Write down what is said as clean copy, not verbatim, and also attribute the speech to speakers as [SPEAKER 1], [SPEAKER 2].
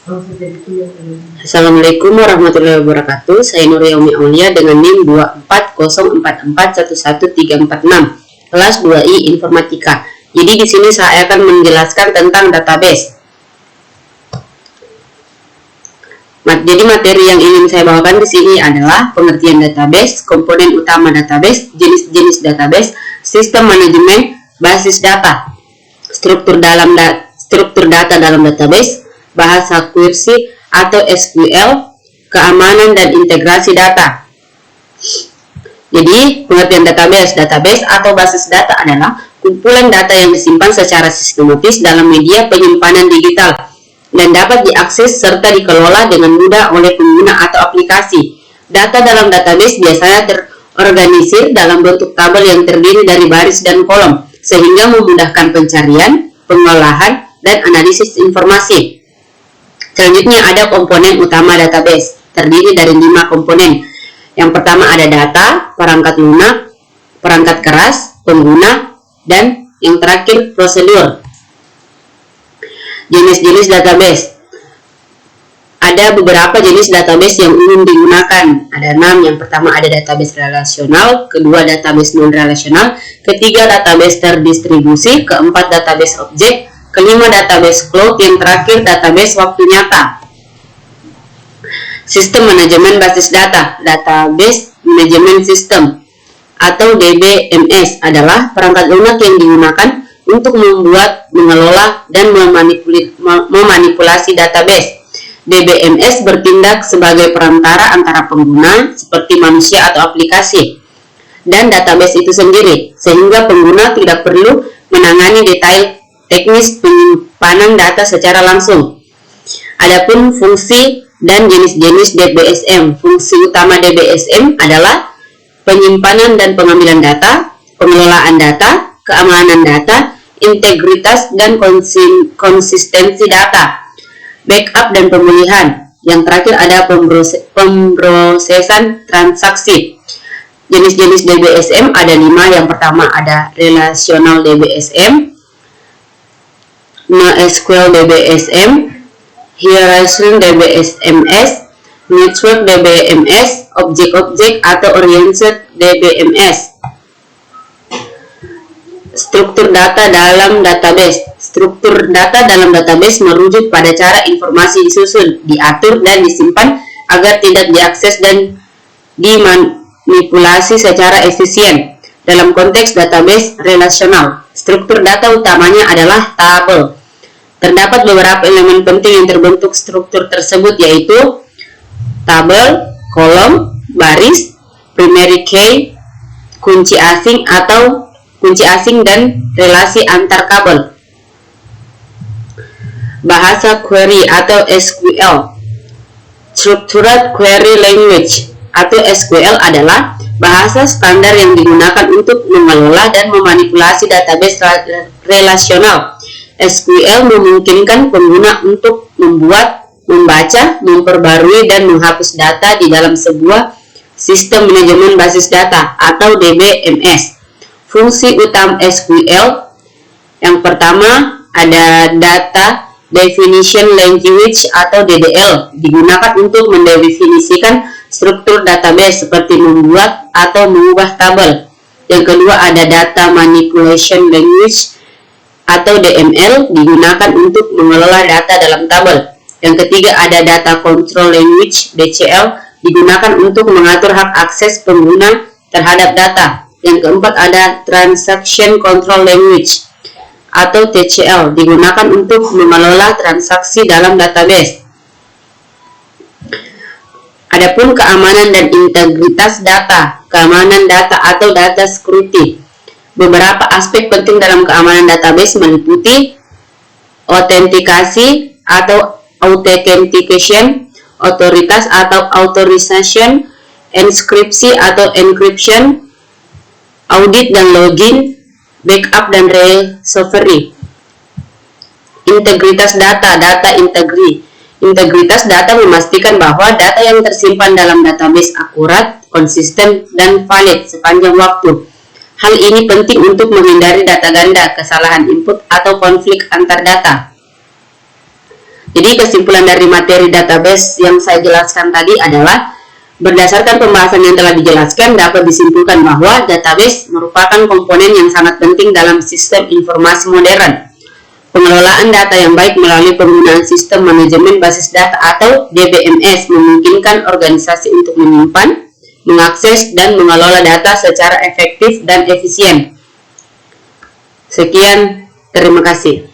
[SPEAKER 1] Assalamualaikum warahmatullahi wabarakatuh. Saya Nur Yaumi Aulia dengan NIM 240441136, kelas 2I Informatika. Jadi di sini saya akan menjelaskan tentang database. Jadi materi yang ingin saya bawakan di sini adalah pengertian database, komponen utama database, jenis-jenis database, sistem manajemen basis data, struktur data dalam database, bahasa query atau SQL, keamanan dan integrasi data. Jadi, pengertian database atau basis data adalah kumpulan data yang disimpan secara sistematis dalam media penyimpanan digital dan dapat diakses serta dikelola dengan mudah oleh pengguna atau aplikasi. Data dalam database biasanya terorganisir dalam bentuk tabel yang terdiri dari baris dan kolom, sehingga memudahkan pencarian, pengolahan, dan analisis informasi. Selanjutnya ada komponen utama database, terdiri dari 5 komponen. Yang pertama ada data, perangkat lunak, perangkat keras, pengguna, dan yang terakhir prosedur. Jenis-jenis database. Ada beberapa jenis database yang umum digunakan. Ada 6. Yang pertama ada database relasional, kedua database non-relasional, ketiga database terdistribusi, keempat database objek, kelima database cloud, yang terakhir database waktu nyata. Sistem manajemen basis data, database manajemen system atau DBMS adalah perangkat lunak yang digunakan untuk membuat, mengelola, dan memanipulasi database. DBMS bertindak sebagai perantara antara pengguna seperti manusia atau aplikasi dan database itu sendiri, sehingga pengguna tidak perlu menangani detail teknis penyimpanan data secara langsung. Adapun fungsi dan jenis-jenis DBSM. Fungsi utama DBSM adalah penyimpanan dan pengambilan data, pengelolaan data, keamanan data, integritas dan konsistensi data, backup dan pemulihan. Yang terakhir ada pemrosesan transaksi. Jenis-jenis DBSM ada 5. Yang pertama ada relational DBSM, NoSQL DBSM, Hierarchical DBSMS, Network DBMS, Objek-objek atau Oriented DBMS. Struktur data dalam database. Struktur data dalam database merujuk pada cara informasi disusun, diatur, dan disimpan agar tidak diakses dan dimanipulasi secara efisien. Dalam konteks database relasional, struktur data utamanya adalah tabel. Terdapat beberapa elemen penting yang terbentuk struktur tersebut, yaitu tabel, kolom, baris, primary key, kunci asing dan relasi antar kabel. Bahasa query atau SQL. Structured Query Language atau SQL adalah bahasa standar yang digunakan untuk mengelola dan memanipulasi database relasional. SQL memungkinkan pengguna untuk membuat, membaca, memperbarui, dan menghapus data di dalam sebuah sistem manajemen basis data atau DBMS. Fungsi utama SQL yang pertama ada Data Definition Language atau DDL, digunakan untuk mendefinisikan struktur database seperti membuat atau mengubah tabel. Yang kedua ada Data Manipulation Language atau DML, digunakan untuk mengelola data dalam tabel. Yang ketiga ada Data Control Language DCL, digunakan untuk mengatur hak akses pengguna terhadap data. Yang keempat ada Transaction Control Language atau TCL, digunakan untuk mengelola transaksi dalam database. Adapun keamanan dan integritas data, keamanan data atau data security. Beberapa aspek penting dalam keamanan database meliputi autentikasi atau authentication, otoritas atau authorization, inskripsi atau encryption, audit dan login, backup dan recovery. Integritas data, data integritas data memastikan bahwa data yang tersimpan dalam database akurat, konsisten, dan valid sepanjang waktu. Hal ini penting untuk menghindari data ganda, kesalahan input, atau konflik antar data. Jadi kesimpulan dari materi database yang saya jelaskan tadi adalah, berdasarkan pembahasan yang telah dijelaskan, dapat disimpulkan bahwa database merupakan komponen yang sangat penting dalam sistem informasi modern. Pengelolaan data yang baik melalui penggunaan sistem manajemen basis data atau DBMS memungkinkan organisasi untuk menyimpan, mengakses, dan mengelola data secara efektif dan efisien. Sekian, terima kasih.